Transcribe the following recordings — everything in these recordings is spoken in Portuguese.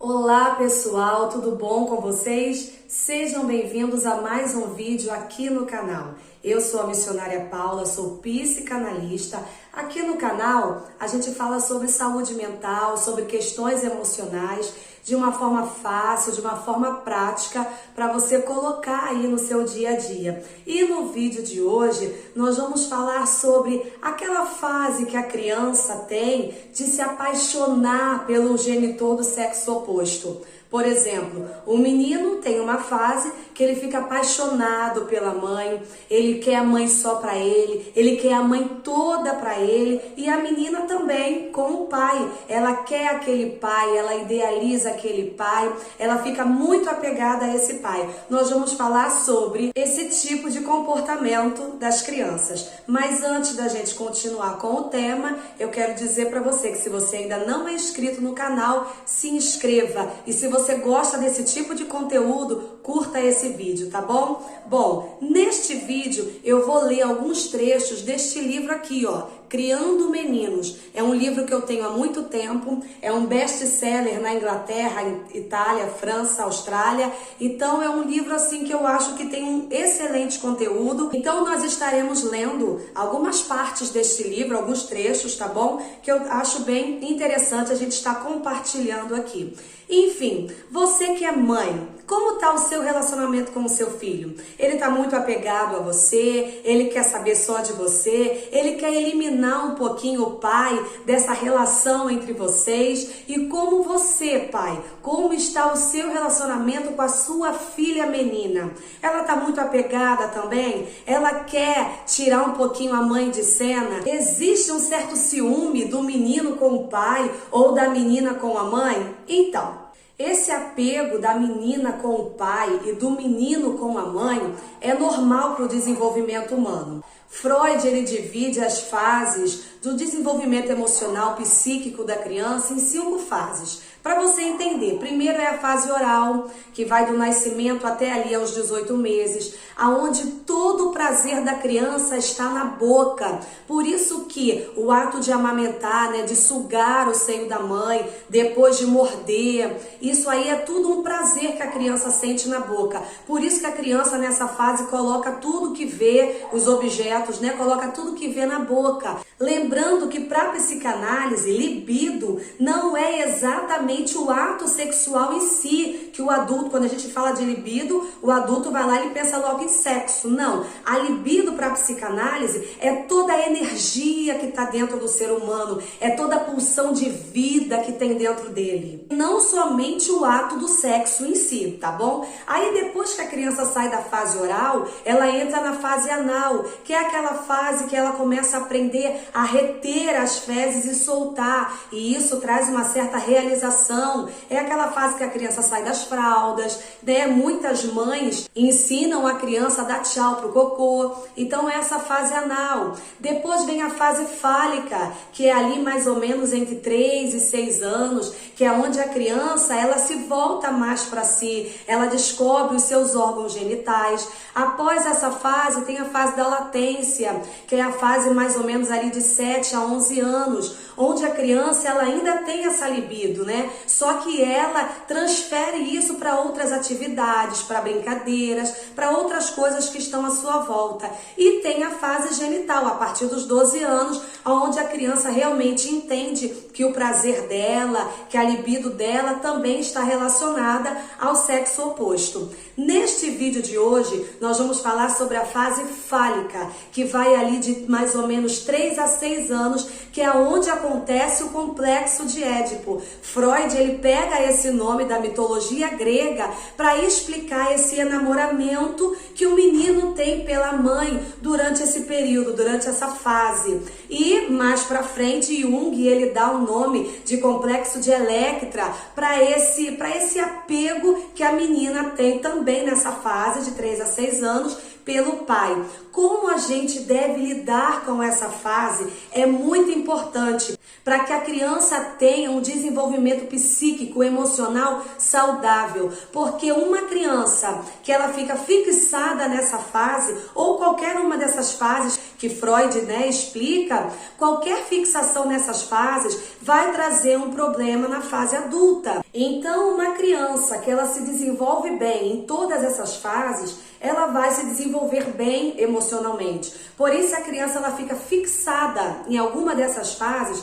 Olá pessoal, tudo bom com vocês? Sejam bem-vindos a mais um vídeo aqui no canal. Eu sou a missionária Paula, sou psicanalista. Aqui no canal a gente fala sobre saúde mental, sobre questões emocionais, de uma forma fácil, de uma forma prática, para você colocar aí no seu dia a dia. E no vídeo de hoje nós vamos falar sobre aquela fase que a criança tem de se apaixonar pelo genitor do sexo oposto. Por exemplo, o menino tem uma fase que ele fica apaixonado pela mãe, ele quer a mãe só para ele quer a mãe toda para ele, e a menina também com o pai. Ela quer aquele pai, ela idealiza aquele pai, ela fica muito apegada a esse pai. Nós vamos falar sobre esse tipo de comportamento das crianças. Mas antes da gente continuar com o tema, eu quero dizer para você que se você ainda não é inscrito no canal, se inscreva. E se você gosta desse tipo de conteúdo, curta esse vídeo, tá bom? Bom, neste vídeo eu vou ler alguns trechos deste livro aqui, ó, Criando Meninos. É um livro que eu tenho há muito tempo, é um best-seller na Inglaterra, Itália, França, Austrália. Então é um livro assim que eu acho que tem um excelente conteúdo. Então nós estaremos lendo algumas partes deste livro, alguns trechos, tá bom? Que eu acho bem interessante a gente estar compartilhando aqui. Enfim, você que é mãe, como está o seu relacionamento com o seu filho? Ele está muito apegado a você, ele quer saber só de você, ele quer eliminar um pouquinho o pai dessa relação entre vocês. E como você, pai, como está o seu relacionamento com a sua filha menina? Ela está muito apegada também? Ela quer tirar um pouquinho a mãe de cena? Existe um certo ciúme do menino com o pai ou da menina com a mãe? Então, esse apego da menina com o pai e do menino com a mãe é normal para o desenvolvimento humano. Freud, ele divide as fases do desenvolvimento emocional psíquico da criança em 5 fases. Para você entender, primeiro é a fase oral, que vai do nascimento até ali aos 18 meses, aonde todo o prazer da criança está na boca. Por isso que o ato de amamentar, né, de sugar o seio da mãe, depois de morder, isso aí é tudo um prazer que a criança sente na boca. Por isso que a criança nessa fase coloca tudo que vê, os objetos, né, coloca tudo que vê na boca. Lembrando que para a psicanálise, libido não é exatamente o ato sexual em si, que o adulto, quando a gente fala de libido, o adulto vai lá e pensa logo em sexo. Não, a libido para a psicanálise é toda a energia que está dentro do ser humano, é toda a pulsão de vida que tem dentro dele. Não somente o ato do sexo em si, tá bom? Aí depois que a criança sai da fase oral, ela entra na fase anal, que é aquela fase que ela começa a aprender a reter as fezes e soltar, e isso traz uma certa realização. É aquela fase que a criança sai das fraldas, né? Muitas mães ensinam a criança a dar tchau pro cocô. Então é essa fase anal. Depois vem a fase fálica, que é ali mais ou menos entre 3 e 6 anos, que é onde a criança ela se volta mais para si, ela descobre os seus órgãos genitais. Após essa fase tem a fase da latência, que é a fase mais ou menos ali de 7 a 11 anos, onde a criança ela ainda tem essa libido, né? Só que ela transfere isso para outras atividades, para brincadeiras, para outras coisas que estão à sua volta. E tem a fase genital, a partir dos 12 anos, onde a criança realmente entende que o prazer dela, que a libido dela também está relacionada ao sexo oposto. Neste vídeo de hoje, nós vamos falar sobre a fase fálica, que vai ali de mais ou menos 3 a 6 anos, que é onde acontece o complexo de Édipo. Freud, ele pega esse nome da mitologia grega para explicar esse enamoramento que o menino tem pela mãe durante esse período, durante essa fase. E mais para frente, Jung, ele dá o nome de complexo de Electra para esse apego que a menina tem também nessa fase de 3 a 6 anos pelo pai. Como a gente deve lidar com essa fase é muito importante para que a criança tenha um desenvolvimento psíquico, emocional saudável. Porque uma criança que ela fica fixada nessa fase, ou qualquer uma dessas fases que Freud, explica, qualquer fixação nessas fases vai trazer um problema na fase adulta. Então, uma criança que ela se desenvolve bem em todas essas fases, ela vai se desenvolver bem emocionalmente. Porém, se a criança ela fica fixada em alguma dessas fases,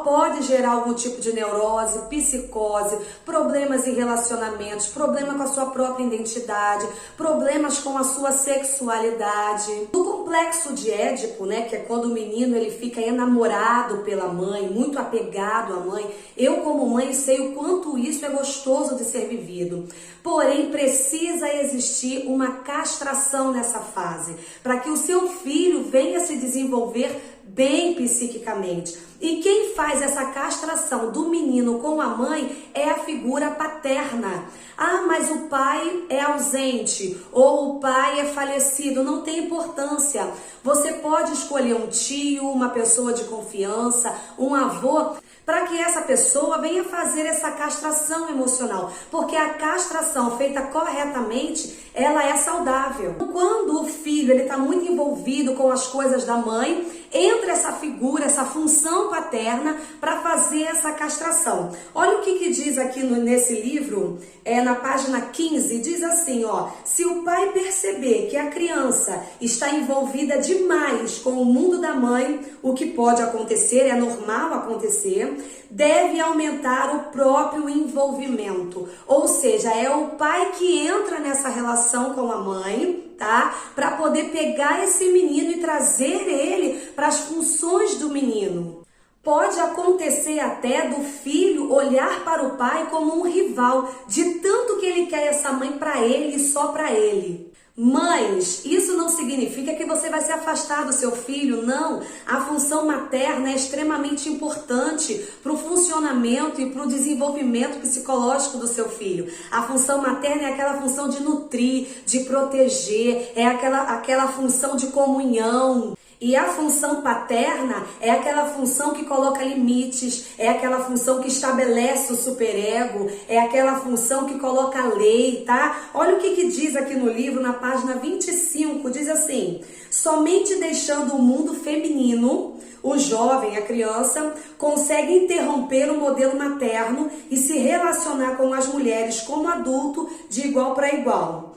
pode gerar algum tipo de neurose, psicose, problemas em relacionamentos, problema com a sua própria identidade, problemas com a sua sexualidade. O complexo de Édipo, que é quando o menino ele fica enamorado pela mãe, muito apegado à mãe. Eu, como mãe, sei o quanto isso é gostoso de ser vivido. Porém, precisa existir uma castração nessa fase, para que o seu filho venha se desenvolver bem psiquicamente. E quem faz essa castração do menino com a mãe é a figura paterna. Ah, mas o pai é ausente ou o pai é falecido. Não tem importância. Você pode escolher um tio, uma pessoa de confiança, um avô, para que essa pessoa venha fazer essa castração emocional. Porque a castração feita corretamente, ela é saudável. Quando o filho está muito envolvido com as coisas da mãe, entra essa figura, essa função paterna para fazer essa castração. Olha o que diz aqui nesse livro, na página 15, diz assim, se o pai perceber que a criança está envolvida demais com o mundo da mãe, o que pode acontecer, é normal acontecer, deve aumentar o próprio envolvimento. Ou seja, é o pai que entra nessa relação com a mãe, tá? Para poder pegar esse menino e trazer ele para as funções do menino. Pode acontecer até do filho olhar para o pai como um rival, de tanto que ele quer essa mãe para ele e só para ele. Mães, isso não significa que você vai se afastar do seu filho, não. A função materna é extremamente importante para o funcionamento e para o desenvolvimento psicológico do seu filho. A função materna é aquela função de nutrir, de proteger, é aquela função de comunhão. E a função paterna é aquela função que coloca limites, é aquela função que estabelece o superego, é aquela função que coloca a lei, tá? Olha o que diz aqui no livro, na página 25, diz assim: somente deixando o mundo feminino, o jovem, a criança, consegue interromper o modelo materno e se relacionar com as mulheres como adulto de igual para igual.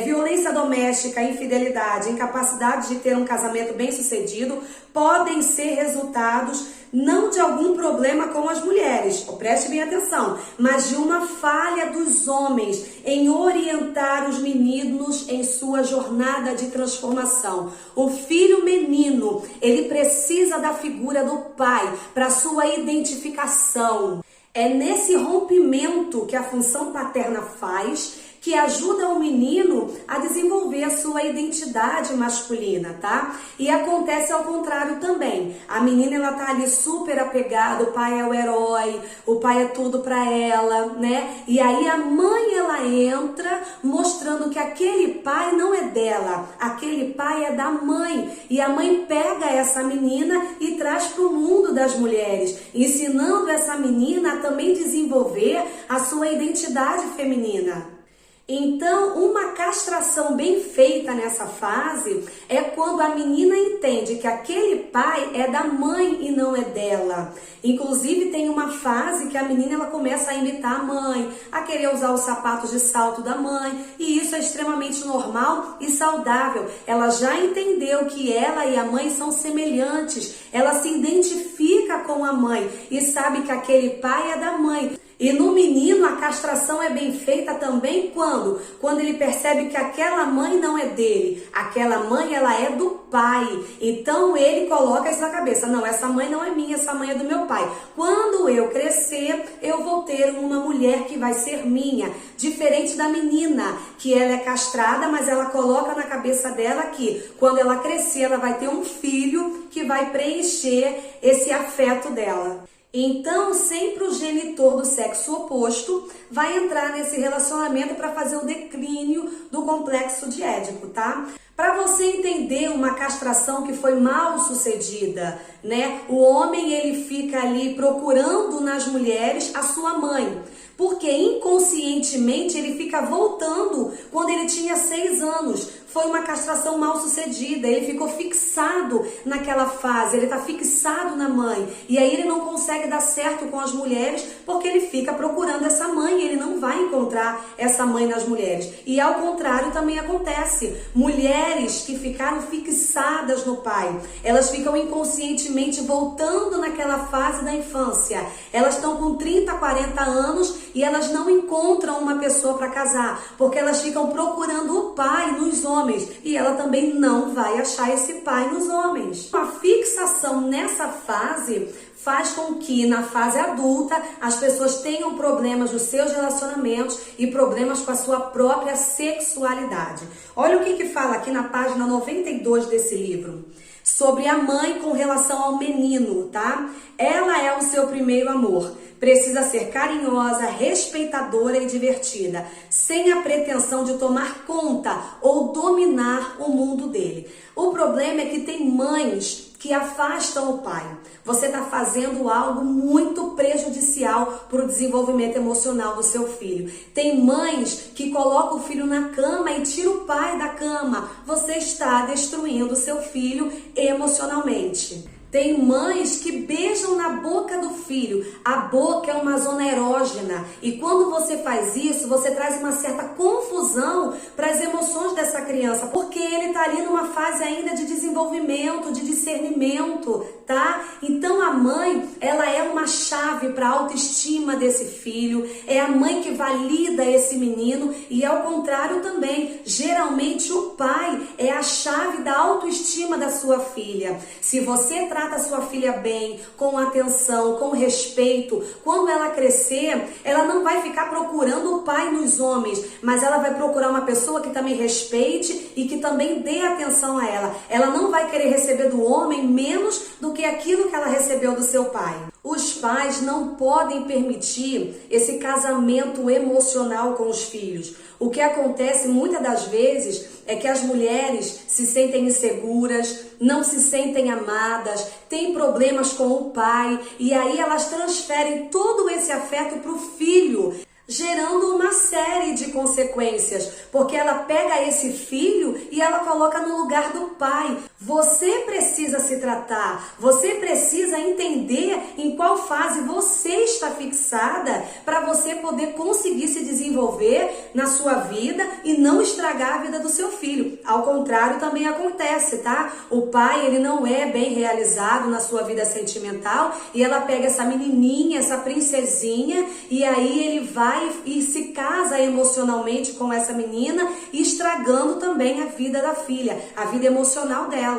Violência doméstica, infidelidade, incapacidade de ter um casamento bem sucedido podem ser resultados não de algum problema com as mulheres, preste bem atenção, mas de uma falha dos homens em orientar os meninos em sua jornada de transformação. O filho menino, ele precisa da figura do pai para sua identificação. É nesse rompimento que a função paterna faz, que ajuda o menino a desenvolver a sua identidade masculina, tá? E acontece ao contrário também. A menina, ela tá ali super apegada, o pai é o herói, o pai é tudo pra ela, né? E aí a mãe, ela entra mostrando que aquele pai não é dela, aquele pai é da mãe. E a mãe pega essa menina e traz pro mundo das mulheres, ensinando essa menina a também desenvolver a sua identidade feminina. Então, uma castração bem feita nessa fase é quando a menina entende que aquele pai é da mãe e não é dela. Inclusive, tem uma fase que a menina ela começa a imitar a mãe, a querer usar os sapatos de salto da mãe, e isso é extremamente normal e saudável. Ela já entendeu que ela e a mãe são semelhantes, ela se identifica com a mãe e sabe que aquele pai é da mãe. E no menino a castração é bem feita também quando ele percebe que aquela mãe não é dele, aquela mãe ela é do pai. Então ele coloca isso na cabeça, não, essa mãe não é minha, essa mãe é do meu pai. Quando eu crescer, eu vou ter uma mulher que vai ser minha, diferente da menina, que ela é castrada, mas ela coloca na cabeça dela que quando ela crescer, ela vai ter um filho que vai preencher esse afeto dela. Então, sempre o genitor do sexo oposto vai entrar nesse relacionamento para fazer o declínio do complexo de Édipo, tá? Para você entender uma castração que foi mal sucedida, né? O homem, ele fica ali procurando nas mulheres a sua mãe, porque inconscientemente ele fica voltando quando ele tinha 6 anos. Foi uma castração mal sucedida, ele ficou fixado naquela fase, ele está fixado na mãe. E aí ele não consegue dar certo com as mulheres porque ele fica procurando essa mãe, ele não vai encontrar essa mãe nas mulheres. E ao contrário também acontece. Mulheres que ficaram fixadas no pai, elas ficam inconscientemente voltando naquela fase da infância. Elas estão com 30, 40 anos e elas não encontram uma pessoa para casar, porque elas ficam procurando o pai nos homens. E ela também não vai achar esse pai nos homens. A fixação nessa fase faz com que na fase adulta as pessoas tenham problemas nos seus relacionamentos e problemas com a sua própria sexualidade. Olha o que fala aqui na página 92 desse livro. Sobre a mãe com relação ao menino, tá? Ela é o seu primeiro amor. Precisa ser carinhosa, respeitadora e divertida, sem a pretensão de tomar conta ou dominar o mundo dele. O problema é que tem mães que afastam o pai. Você está fazendo algo muito prejudicial para o desenvolvimento emocional do seu filho. Tem mães que colocam o filho na cama e tiram o pai da cama. Você está destruindo o seu filho emocionalmente. Tem mães que beijam na boca do filho. A boca é uma zona erógena. E quando você faz isso, você traz uma certa confusão para as emoções dessa criança. Porque ele está ali numa fase ainda de desenvolvimento, de discernimento, tá? Então a mãe, ela é uma chave para a autoestima desse filho. É a mãe que valida esse menino. E ao contrário também, geralmente o pai é a chave da autoestima da sua filha. Se você trata a sua filha bem, com atenção, com respeito, quando ela crescer, ela não vai ficar procurando o pai nos homens, mas ela vai procurar uma pessoa que também respeite e que também dê atenção a ela. Ela não vai querer receber do homem menos do que aquilo que ela recebeu do seu pai. Os pais não podem permitir esse casamento emocional com os filhos. O que acontece muitas das vezes é que as mulheres se sentem inseguras, não se sentem amadas, têm problemas com o pai e aí elas transferem todo esse afeto para o filho, gerando uma série de consequências, porque ela pega esse filho e ela coloca no lugar do pai. Você precisa se tratar, você precisa entender em qual fase você está fixada para você poder conseguir se desenvolver na sua vida e não estragar a vida do seu filho. Ao contrário, também acontece, tá? O pai, ele não é bem realizado na sua vida sentimental e ela pega essa menininha, essa princesinha e aí ele vai e se casa emocionalmente com essa menina, estragando também a vida da filha, a vida emocional dela.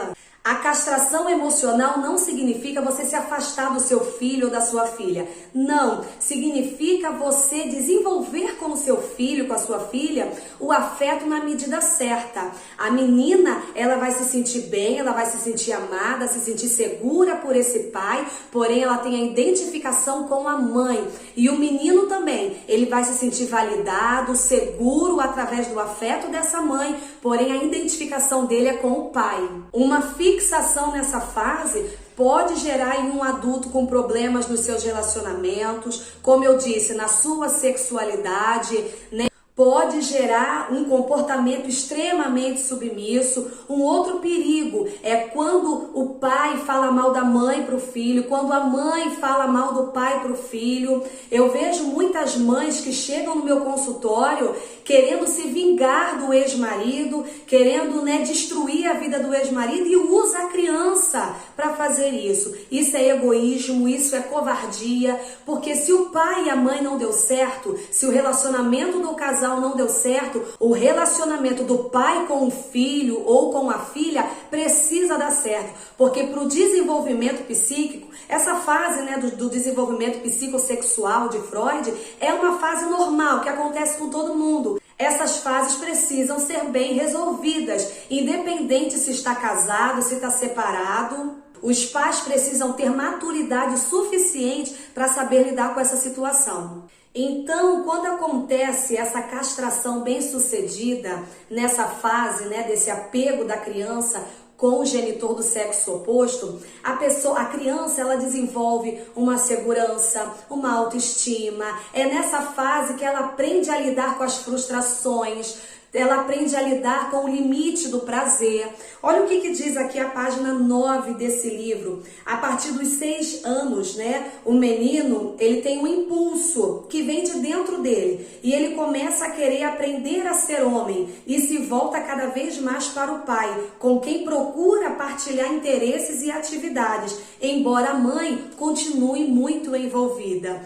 A castração emocional não significa você se afastar do seu filho ou da sua filha. Não, significa você desenvolver com o seu filho, com a sua filha, o afeto na medida certa. A menina, ela vai se sentir bem, ela vai se sentir amada, se sentir segura por esse pai, porém ela tem a identificação com a mãe. E o menino também, ele vai se sentir validado, seguro através do afeto dessa mãe, porém a identificação dele é com o pai. Uma fixação nessa fase pode gerar em um adulto com problemas nos seus relacionamentos, como eu disse, na sua sexualidade, né? Pode gerar um comportamento extremamente submisso. Um outro perigo é quando o pai fala mal da mãe para o filho, quando a mãe fala mal do pai para o filho. Eu vejo muitas mães que chegam no meu consultório querendo se vingar do ex-marido, querendo, destruir a vida do ex-marido e usa a criança para fazer isso. Isso é egoísmo, isso é covardia, porque se o pai e a mãe não deu certo, se o relacionamento do casal não deu certo, o relacionamento do pai com o filho ou com a filha precisa dar certo, porque para o desenvolvimento psíquico, essa fase do desenvolvimento psicossexual de Freud é uma fase normal que acontece com todo mundo. Essas fases precisam ser bem resolvidas, independente se está casado, se está separado. Os pais precisam ter maturidade suficiente para saber lidar com essa situação. Então, quando acontece essa castração bem-sucedida nessa fase, né, desse apego da criança com o genitor do sexo oposto, a criança, ela desenvolve uma segurança, uma autoestima. É nessa fase que ela aprende a lidar com as frustrações, ela aprende a lidar com o limite do prazer. Olha o que diz aqui a página 9 desse livro. A partir dos 6 anos, né, o menino, ele tem um impulso que vem de dentro dele. E ele começa a querer aprender a ser homem e se volta cada vez mais para o pai, com quem procura partilhar interesses e atividades, embora a mãe continue muito envolvida.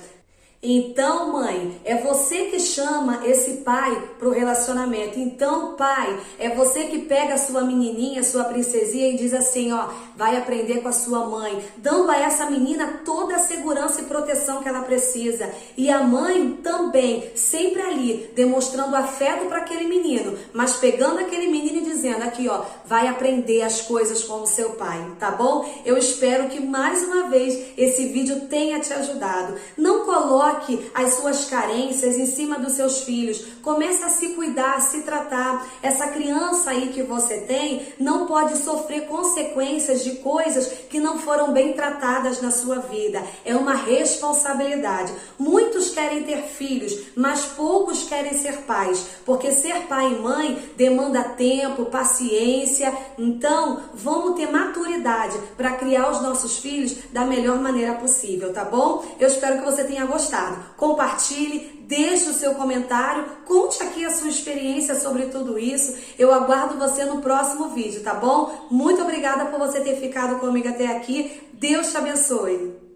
Então, mãe, é você que chama esse pai para o relacionamento. Então, pai, é você que pega a sua menininha, sua princesinha e diz assim, ó, vai aprender com a sua mãe, dando a essa menina toda a segurança e proteção que ela precisa. E a mãe também, sempre ali, demonstrando afeto para aquele menino, mas pegando aquele menino e dizendo aqui, ó, vai aprender as coisas com o seu pai, tá bom? Eu espero que mais uma vez esse vídeo tenha te ajudado. Não coloque as suas carências em cima dos seus filhos. Comece a se cuidar, a se tratar. Essa criança aí que você tem não pode sofrer consequências de coisas que não foram bem tratadas na sua vida. É uma responsabilidade. Muitos querem ter filhos, mas poucos querem ser pais, porque ser pai e mãe demanda tempo, paciência. Então, vamos ter maturidade para criar os nossos filhos da melhor maneira possível, tá bom? Eu espero que você tenha gostado. Compartilhe, deixe o seu comentário, conte aqui a sua experiência sobre tudo isso. Eu aguardo você no próximo vídeo, tá bom? Muito obrigada por você ter ficado comigo até aqui. Deus te abençoe.